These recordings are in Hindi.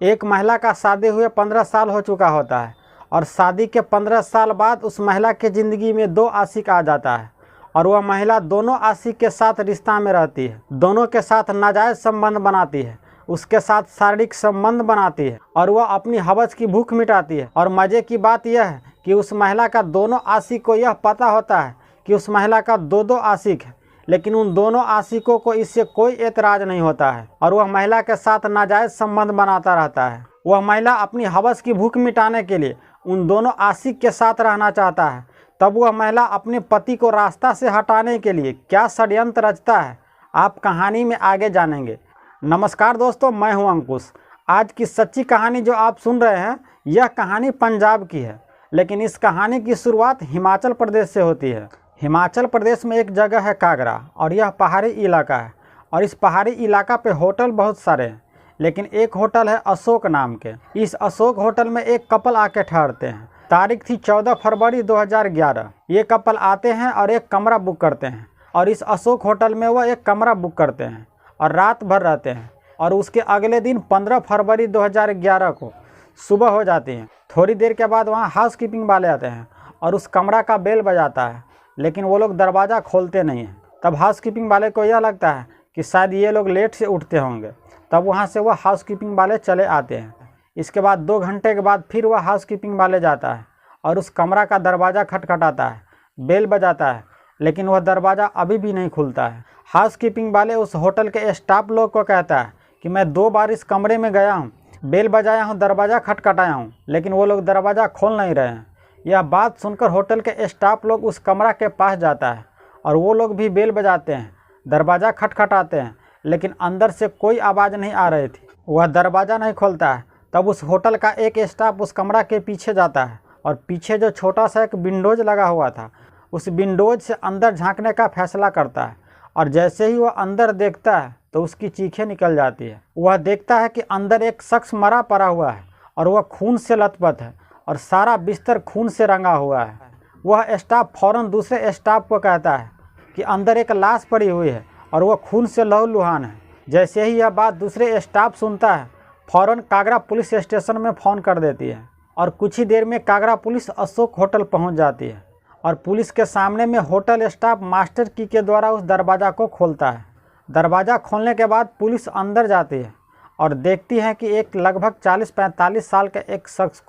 एक महिला का शादी हुए 15 साल हो चुका होता है और शादी के 15 साल बाद उस महिला के ज़िंदगी में 2 आशिक आ जाता है और वह महिला दोनों आशिक के साथ रिश्ता में रहती है, दोनों के साथ नाजायज़ संबंध बनाती है, उसके साथ शारीरिक संबंध बनाती है और वह अपनी हवस की भूख मिटाती है। और मज़े की बात यह है कि उस महिला का दोनों आशिक को यह पता होता है कि उस महिला का 2 आशिक है, लेकिन उन दोनों आशिकों को इससे कोई एतराज़ नहीं होता है और वह महिला के साथ नाजायज़ संबंध बनाता रहता है। वह महिला अपनी हवस की भूख मिटाने के लिए उन दोनों आशिक के साथ रहना चाहता है। तब वह महिला अपने पति को रास्ता से हटाने के लिए क्या षड्यंत्र रचता है, आप कहानी में आगे जानेंगे। नमस्कार दोस्तों, मैं हूं अंकुश। आज की सच्ची कहानी जो आप सुन रहे हैं, यह कहानी पंजाब की है, लेकिन इस कहानी की शुरुआत हिमाचल प्रदेश से होती है। हिमाचल प्रदेश में एक जगह है कागरा और यह पहाड़ी इलाका है और इस पहाड़ी इलाका पे होटल बहुत सारे हैं, लेकिन एक होटल है अशोक नाम के। इस अशोक होटल में एक कपल आके ठहरते हैं। तारीख थी 14 फरवरी 2011। ये कपल आते हैं और एक कमरा बुक करते हैं और इस अशोक होटल में वह एक कमरा बुक करते हैं और रात भर रहते हैं और उसके अगले दिन 15 फरवरी 2011 को सुबह हो जाती है। थोड़ी देर के बाद वहाँ हाउसकीपिंग वाले आते हैं और उस कमरा का बेल बजाता है, लेकिन वो लोग दरवाज़ा खोलते नहीं हैं। तब हाउसकीपिंग वाले को यह लगता है कि शायद ये लोग लेट से उठते होंगे। तब वहाँ से वह हाउसकीपिंग वाले चले आते हैं। इसके बाद 2 घंटे के बाद फिर वह हाउसकीपिंग वाले जाता है और उस कमरा का दरवाज़ा खटखटाता है, बेल बजाता है, लेकिन वह दरवाज़ा अभी भी नहीं खुलता है। हाउसकीपिंग वाले उस होटल के स्टाफ लोग को कहता है कि मैं 2 बार इस कमरे में गया हूँ, बेल बजाया हूँ, दरवाज़ा खटखटाया हूँ, लेकिन वो लोग दरवाज़ा खोल नहीं रहे हैं। यह बात सुनकर होटल के स्टाफ लोग उस कमरा के पास जाता है और वो लोग भी बेल बजाते हैं, दरवाज़ा खटखटाते हैं, लेकिन अंदर से कोई आवाज़ नहीं आ रही थी। वह दरवाज़ा नहीं खोलता है। तब उस होटल का एक स्टाफ उस कमरा के पीछे जाता है और पीछे जो छोटा सा एक विंडोज लगा हुआ था, उस विंडोज से अंदर झांकने का फैसला करता है और जैसे ही वह अंदर देखता है तो उसकी चीखें निकल जाती है। वह देखता है कि अंदर एक शख्स मरा पड़ा हुआ है और वह खून से लथपथ है और सारा बिस्तर खून से रंगा हुआ है। वह स्टाफ फ़ौरन दूसरे स्टाफ को कहता है कि अंदर एक लाश पड़ी हुई है और वह खून से लहूलुहान है। जैसे ही यह बात दूसरे स्टाफ सुनता है, फ़ौरन कागरा पुलिस स्टेशन में फ़ोन कर देती है और कुछ ही देर में कागरा पुलिस अशोक होटल पहुंच जाती है और पुलिस के सामने में होटल स्टाफ मास्टर की के द्वारा उस दरवाज़ा को खोलता है। दरवाज़ा खोलने के बाद पुलिस अंदर जाती है और देखती है कि एक लगभग 40-45 साल का एक शख्स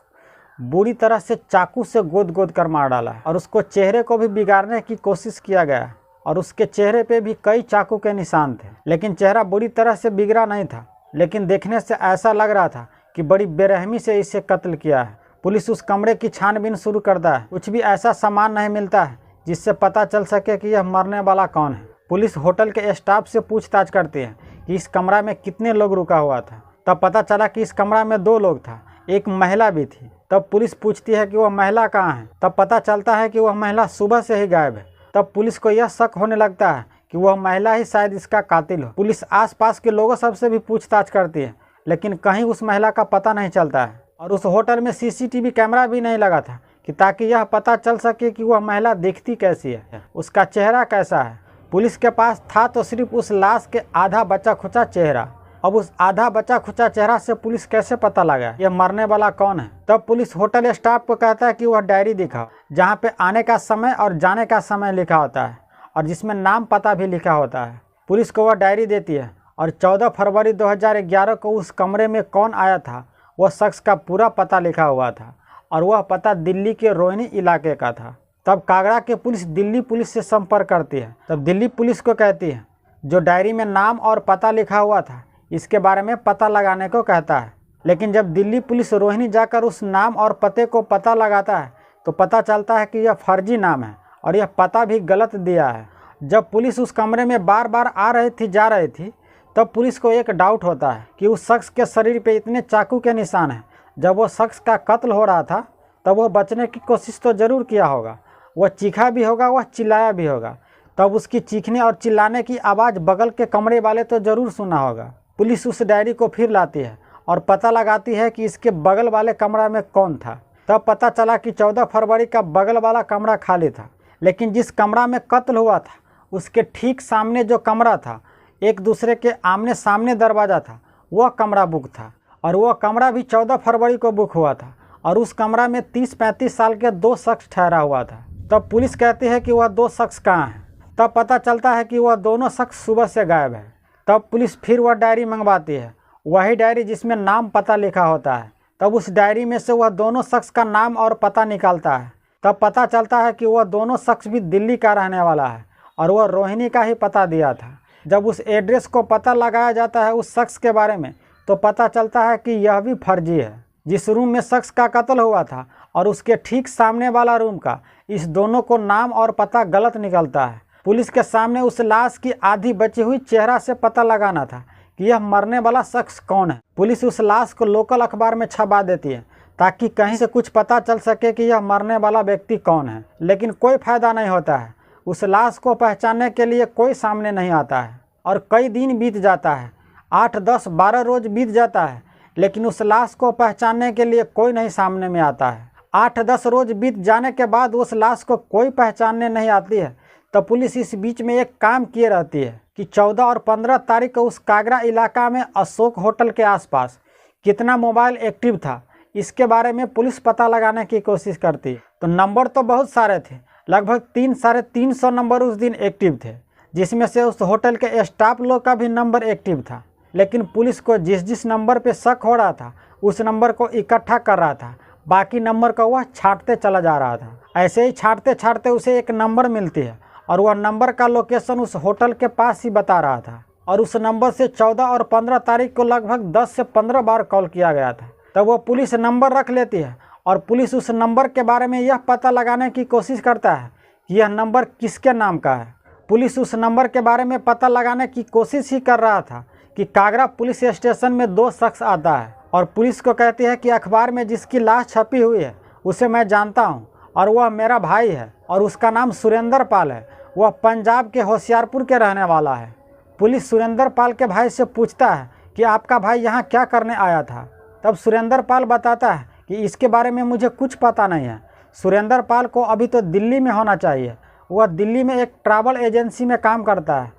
बुरी तरह से चाकू से गोद कर मार डाला है और उसको चेहरे को भी बिगाड़ने की कोशिश किया गया है और उसके चेहरे पे भी कई चाकू के निशान थे, लेकिन चेहरा बुरी तरह से बिगड़ा नहीं था, लेकिन देखने से ऐसा लग रहा था कि बड़ी बेरहमी से इसे कत्ल किया है। पुलिस उस कमरे की छानबीन शुरू करता है। कुछ भी ऐसा सामान नहीं मिलता है जिससे पता चल सके कि यह मरने वाला कौन है। पुलिस होटल के स्टाफ से पूछताछ करती है कि इस कमरा में कितने लोग रुका हुआ था। तब पता चला कि इस कमरा में 2 लोग था, एक महिला भी थी। तब पुलिस पूछती है कि वह महिला कहाँ है। तब पता चलता है कि वह महिला सुबह से ही गायब है। तब पुलिस को यह शक होने लगता है कि वह महिला ही शायद इसका कातिल हो। पुलिस आसपास के लोगों सबसे भी पूछताछ करती है, लेकिन कहीं उस महिला का पता नहीं चलता है और उस होटल में सीसीटीवी कैमरा भी नहीं लगा था कि ताकि यह पता चल सके कि वह महिला दिखती कैसी है, उसका चेहरा कैसा है। पुलिस के पास था तो सिर्फ उस लाश के आधा बचा खुचा चेहरा। अब उस आधा बचा खुचा चेहरा से पुलिस कैसे पता लगा यह मरने वाला कौन है। तब पुलिस होटल स्टाफ को कहता है कि वह डायरी दिखाओ, जहाँ पे आने का समय और जाने का समय लिखा होता है और जिसमें नाम पता भी लिखा होता है। पुलिस को वह डायरी देती है और 14 फरवरी 2011 को उस कमरे में कौन आया था, वह शख्स का पूरा पता लिखा हुआ था और वह पता दिल्ली के रोहिणी इलाके का था। तब कागरा के पुलिस दिल्ली पुलिस से संपर्क करती है। तब दिल्ली पुलिस को कहती है जो डायरी में नाम और पता लिखा हुआ था इसके बारे में पता लगाने को कहता है। लेकिन जब दिल्ली पुलिस रोहिणी जाकर उस नाम और पते को पता लगाता है तो पता चलता है कि यह फर्जी नाम है और यह पता भी गलत दिया है। जब पुलिस उस कमरे में बार बार आ रही थी जा रही थी, तब पुलिस को एक डाउट होता है कि उस शख्स के शरीर पे इतने चाकू के निशान हैं। जब वो शख्स का कत्ल हो रहा था तब वो बचने की कोशिश तो ज़रूर किया होगा, वह चीखा भी होगा, वह चिल्लाया भी होगा। तब उसकी चीखने और चिल्लाने की आवाज़ बगल के कमरे वाले तो ज़रूर सुना होगा। पुलिस उस डायरी को फिर लाती है और पता लगाती है कि इसके बगल वाले कमरा में कौन था। तब पता चला कि 14 फरवरी का बगल वाला कमरा खाली था, लेकिन जिस कमरा में कत्ल हुआ था उसके ठीक सामने जो कमरा था, एक दूसरे के आमने सामने दरवाज़ा था, वह कमरा बुक था और वो कमरा भी 14 फरवरी को बुक हुआ था और उस कमरा में 30-35 साल के 2 शख्स ठहरा हुआ था। तब पुलिस कहती है कि वह 2 शख्स कहाँ हैं। तब पता चलता है कि वह दोनों शख्स सुबह से गायब है। तब पुलिस फिर वह डायरी मंगवाती है, वही डायरी जिसमें नाम पता लिखा होता है। तब उस डायरी में से वह दोनों शख्स का नाम और पता निकालता है। तब पता चलता है कि वह दोनों शख्स भी दिल्ली का रहने वाला है और वह रोहिणी का ही पता दिया था। जब उस एड्रेस को पता लगाया जाता है उस शख्स के बारे में, तो पता चलता है कि यह भी फर्जी है। जिस रूम में शख्स का कत्ल हुआ था और उसके ठीक सामने वाला रूम का, इस दोनों को नाम और पता गलत निकलता है। पुलिस के सामने उस लाश की आधी बची हुई चेहरा से पता लगाना था कि यह मरने वाला शख्स कौन है। पुलिस उस लाश को लोकल अखबार में छपा देती है ताकि कहीं से कुछ पता चल सके कि यह मरने वाला व्यक्ति कौन है, लेकिन कोई फायदा नहीं होता है। उस लाश को पहचानने के लिए कोई सामने नहीं आता है और कई दिन बीत जाता है, 8, 10, 12 रोज बीत जाता है, लेकिन उस लाश को पहचानने के लिए कोई नहीं सामने में आता है। 8-10 रोज बीत जाने के बाद उस लाश को कोई पहचानने नहीं आती है। तो पुलिस इस बीच में एक काम किए रहती है कि 14 और 15 तारीख को उस कागरा इलाका में अशोक होटल के आसपास कितना मोबाइल एक्टिव था, इसके बारे में पुलिस पता लगाने की कोशिश करती है। तो नंबर तो बहुत सारे थे, लगभग 300-350 नंबर उस दिन एक्टिव थे, जिसमें से उस होटल के स्टाफ लोग का भी नंबर एक्टिव था। लेकिन पुलिस को जिस जिस नंबर पे शक हो रहा था उस नंबर को इकट्ठा कर रहा था, बाकी नंबर को वह छांटते चला जा रहा था। ऐसे ही छांटते छांटते उसे एक नंबर मिलती है और वह नंबर का लोकेशन उस होटल के पास ही बता रहा था और उस नंबर से 14 और 15 तारीख को लगभग 10 से 15 बार कॉल किया गया था। तब वो पुलिस नंबर रख लेती है और पुलिस उस नंबर के बारे में यह पता लगाने की कोशिश करता है कि यह नंबर किसके नाम का है। पुलिस उस नंबर के बारे में पता लगाने की कोशिश ही कर रहा था कि कागरा पुलिस स्टेशन में 2 शख्स आता है और पुलिस को कहती है कि अखबार में जिसकी लाश छपी हुई है उसे मैं जानता हूँ और वह मेरा भाई है और उसका नाम सुरेंद्र पाल है। वह पंजाब के होशियारपुर के रहने वाला है। पुलिस सुरेंद्र पाल के भाई से पूछता है कि आपका भाई यहाँ क्या करने आया था। तब सुरेंद्र पाल बताता है कि इसके बारे में मुझे कुछ पता नहीं है। सुरेंद्र पाल को अभी तो दिल्ली में होना चाहिए। वह दिल्ली में एक ट्रैवल एजेंसी में काम करता है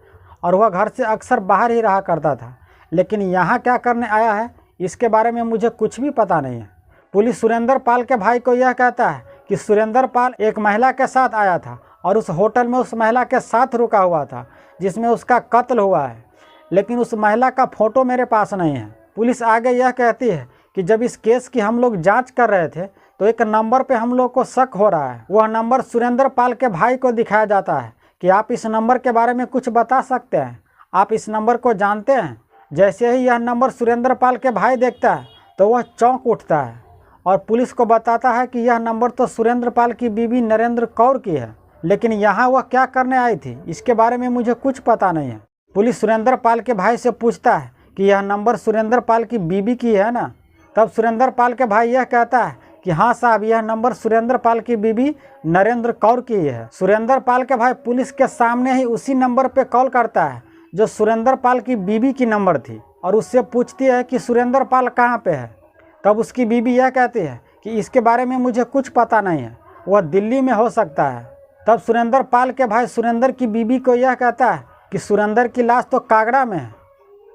और वह घर से अक्सर बाहर ही रहा करता था, लेकिन यहाँ क्या करने आया है इसके बारे में मुझे कुछ भी पता नहीं है। पुलिस सुरेंद्र पाल के भाई को यह कहता है कि सुरेंद्र पाल एक महिला के साथ आया था और उस होटल में उस महिला के साथ रुका हुआ था जिसमें उसका कत्ल हुआ है, लेकिन उस महिला का फ़ोटो मेरे पास नहीं है। पुलिस आगे यह कहती है कि जब इस केस की हम लोग जांच कर रहे थे तो एक नंबर पे हम लोग को शक हो रहा है। वह नंबर सुरेंद्र पाल के भाई को दिखाया जाता है कि आप इस नंबर के बारे में कुछ बता सकते हैं, आप इस नंबर को जानते हैं। जैसे ही यह नंबर सुरेंद्र पाल के भाई देखता है तो वह चौंक उठता है और पुलिस को बताता है कि यह नंबर तो सुरेंद्र पाल की बीवी नरेंद्र कौर की है, लेकिन यहाँ वह क्या करने आई थी इसके बारे में मुझे कुछ पता नहीं है। पुलिस सुरेंद्र पाल के भाई से पूछता है कि यह नंबर सुरेंद्र पाल की बीवी की है ना। तब सुरेंद्र पाल के भाई यह कहता है कि हाँ साहब, यह नंबर सुरेंद्र पाल की बीवी नरेंद्र कौर की है। सुरेंद्र पाल के भाई पुलिस के सामने ही उसी नंबर पे कॉल करता है जो सुरेंद्र पाल की बीवी की नंबर थी और उससे पूछती है कि सुरेंद्र पाल कहाँ पे है। तब उसकी बीवी यह कहती है कि इसके बारे में मुझे कुछ पता नहीं है, वह दिल्ली में हो सकता है। तब सुरेंद्र पाल के भाई सुरेंद्र की बीवी को यह कहता है कि सुरेंद्र की लाश तो कागड़ा में है।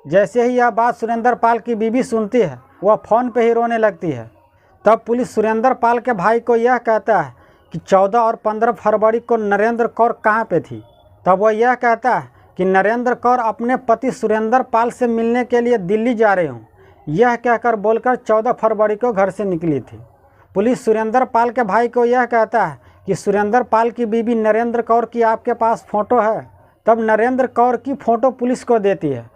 जैसे ही यह बात सुरेंद्र पाल की बीवी सुनती है वह फ़ोन पे ही रोने लगती है। तब पुलिस सुरेंद्र पाल के भाई को यह कहता है कि 14 और 15 फरवरी को नरेंद्र कौर कहाँ पे थी। तब वह यह कहता है कि नरेंद्र कौर अपने पति सुरेंद्र पाल से मिलने के लिए दिल्ली जा रही हूँ, यह कहकर बोलकर 14 फरवरी को घर से निकली थी। पुलिस सुरेंद्र पाल के भाई को यह कहता है कि सुरेंद्र पाल की बीवी नरेंद्र कौर की आपके पास फ़ोटो है। तब नरेंद्र कौर की फ़ोटो पुलिस को देती है।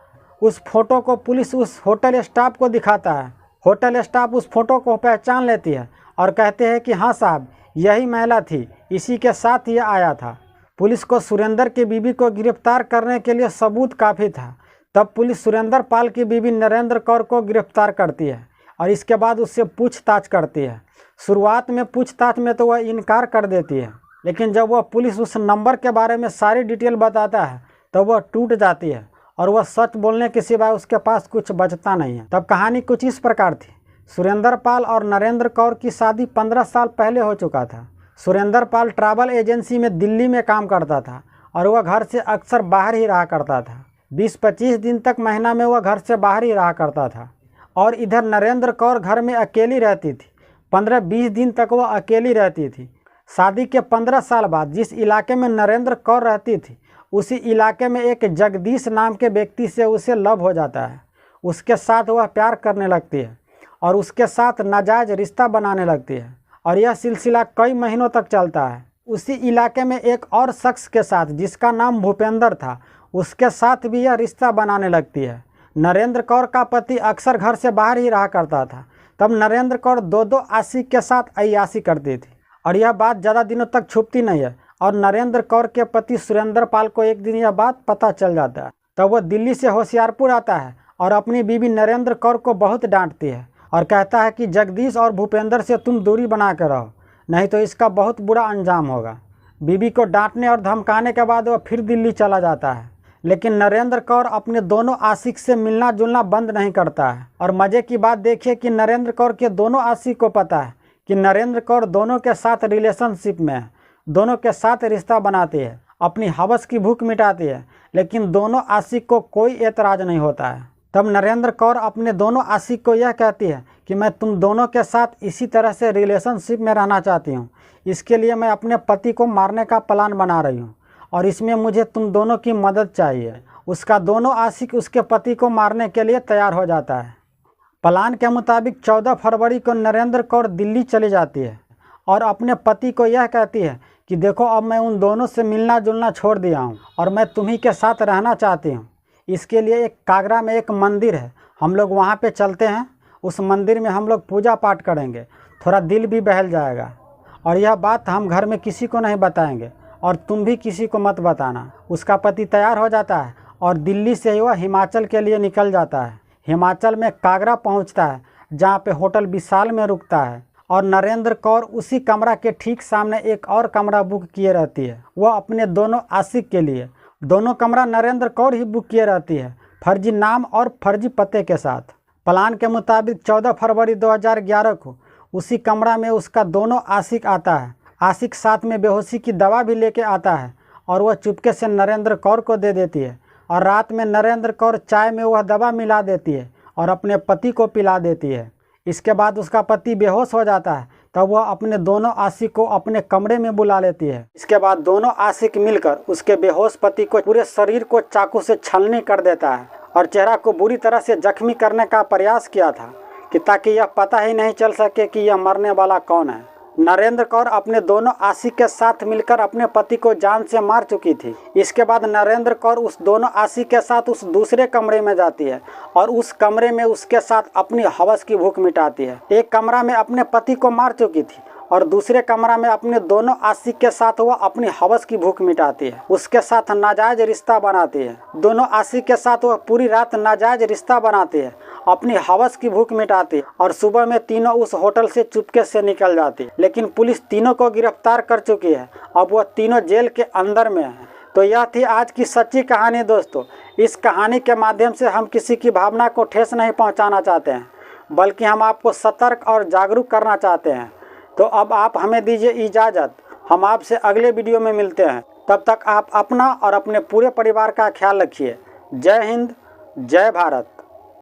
उस फोटो को पुलिस उस होटल स्टाफ को दिखाता है। होटल स्टाफ उस फोटो को पहचान लेती है और कहते हैं कि हाँ साहब, यही महिला थी, इसी के साथ ये आया था। पुलिस को सुरेंद्र की बीवी को गिरफ्तार करने के लिए सबूत काफ़ी था। तब पुलिस सुरेंद्र पाल की बीवी नरेंद्र कौर को गिरफ्तार करती है और इसके बाद उससे पूछताछ करती है। शुरुआत में पूछताछ में तो वह इनकार कर देती है, लेकिन जब वह पुलिस उस नंबर के बारे में सारी डिटेल बताता है तो वह टूट जाती है और वह सच बोलने के सिवाय उसके पास कुछ बचता नहीं है। तब कहानी कुछ इस प्रकार थी। सुरेंद्र पाल और नरेंद्र कौर की शादी 15 साल पहले हो चुका था। सुरेंद्र पाल ट्रैवल एजेंसी में दिल्ली में काम करता था और वह घर से अक्सर बाहर ही रहा करता था। 20-25 दिन तक महीना में वह घर से बाहर ही रहा करता था और इधर नरेंद्र कौर घर में अकेली रहती थी। 15-20 दिन तक वह अकेली रहती थी। शादी के 15 साल बाद जिस इलाके में नरेंद्र कौर रहती थी, उसी इलाके में एक जगदीश नाम के व्यक्ति से उसे लव हो जाता है। उसके साथ वह प्यार करने लगती है और उसके साथ नाजायज़ रिश्ता बनाने लगती है और यह सिलसिला कई महीनों तक चलता है। उसी इलाके में एक और शख्स के साथ जिसका नाम भूपेंद्र था, उसके साथ भी यह रिश्ता बनाने लगती है। नरेंद्र कौर का पति अक्सर घर से बाहर ही रहा करता था। तब नरेंद्र कौर दो आशिक के साथ अय्याशी करती थी और यह बात ज़्यादा दिनों तक छुपती नहीं है और नरेंद्र कौर के पति सुरेंद्र पाल को एक दिन यह बात पता चल जाता है। तब वह दिल्ली से होशियारपुर आता है और अपनी बीवी नरेंद्र कौर को बहुत डांटती है और कहता है कि जगदीश और भूपेंद्र से तुम दूरी बना कर रहो, नहीं तो इसका बहुत बुरा अंजाम होगा। बीवी को डांटने और धमकाने के बाद वह फिर दिल्ली चला जाता है। लेकिन नरेंद्र कौर अपने दोनों आशिक से मिलना जुलना बंद नहीं करता है। और मज़े की बात देखिए कि नरेंद्र कौर के दोनों आशिक को पता है कि नरेंद्र कौर दोनों के साथ रिलेशनशिप में है, दोनों के साथ रिश्ता बनाती है, अपनी हवस की भूख मिटाती है, लेकिन दोनों आशिक को कोई एतराज़ नहीं होता है। तब नरेंद्र कौर अपने दोनों आशिक को यह कहती है कि मैं तुम दोनों के साथ इसी तरह से रिलेशनशिप में रहना चाहती हूँ। इसके लिए मैं अपने पति को मारने का प्लान बना रही हूँ और इसमें मुझे तुम दोनों की मदद चाहिए। उसका दोनों आशिक उसके पति को मारने के लिए तैयार हो जाता है। प्लान के मुताबिक 14 फरवरी को नरेंद्र कौर दिल्ली चली जाती है और अपने पति को यह कहती है कि देखो, अब मैं उन दोनों से मिलना जुलना छोड़ दिया हूँ और मैं तुम्ही के साथ रहना चाहती हूँ। इसके लिए एक कागरा में एक मंदिर है, हम लोग वहाँ पे चलते हैं। उस मंदिर में हम लोग पूजा पाठ करेंगे, थोड़ा दिल भी बहल जाएगा और यह बात हम घर में किसी को नहीं बताएंगे और तुम भी किसी को मत बताना। उसका पति तैयार हो जाता है और दिल्ली से ही वह हिमाचल के लिए निकल जाता है। हिमाचल में कागरा पहुंचता है, जहां पे होटल विशाल में रुकता है और नरेंद्र कौर उसी कमरा के ठीक सामने एक और कमरा बुक किए रहती है, वह अपने दोनों आशिक के लिए। दोनों कमरा नरेंद्र कौर ही बुक किए रहती है, फर्जी नाम और फर्जी पते के साथ। प्लान के मुताबिक 14 फरवरी 2011 को उसी कमरा में उसका दोनों आशिक आता है। आशिक साथ में बेहोशी की दवा भी लेके आता है और वह चुपके से नरेंद्र कौर को दे देती है और रात में नरेंद्र कौर चाय में वह दवा मिला देती है और अपने पति को पिला देती है। इसके बाद उसका पति बेहोश हो जाता है, तब वह अपने दोनों आशिक को अपने कमरे में बुला लेती है। इसके बाद दोनों आशिक मिलकर उसके बेहोश पति को पूरे शरीर को चाकू से छलनी कर देता है और चेहरा को बुरी तरह से जख्मी करने का प्रयास किया था कि ताकि यह पता ही नहीं चल सके कि यह मरने वाला कौन है। नरेंद्र कौर अपने दोनों आशिक के साथ मिलकर अपने पति को जान से मार चुकी थी। इसके बाद नरेंद्र कौर उस दोनों आशिक के साथ उस दूसरे कमरे में जाती है और उस कमरे में उसके साथ अपनी हवस की भूख मिटाती है। एक कमरा में अपने पति को मार चुकी थी और दूसरे कमरा में अपने दोनों आशिक के साथ वह अपनी हवस की भूख मिटाती है, उसके साथ नाजायज रिश्ता बनाती है। दोनों आशिक के साथ वह पूरी रात नाजायज रिश्ता बनाती है, अपनी हवस की भूख मिटाती है और सुबह में तीनों उस होटल से चुपके से निकल जाती है। लेकिन पुलिस तीनों को गिरफ्तार कर चुकी है, अब वह तीनों जेल के अंदर में है। तो यह थी आज की सच्ची कहानी दोस्तों। इस कहानी के माध्यम से हम किसी की भावना को ठेस नहीं पहुंचाना चाहते हैं, बल्कि हम आपको सतर्क और जागरूक करना चाहते हैं। तो अब आप हमें दीजिए इजाज़त, हम आपसे अगले वीडियो में मिलते हैं। तब तक आप अपना और अपने पूरे परिवार का ख्याल रखिए। जय हिंद, जय भारत।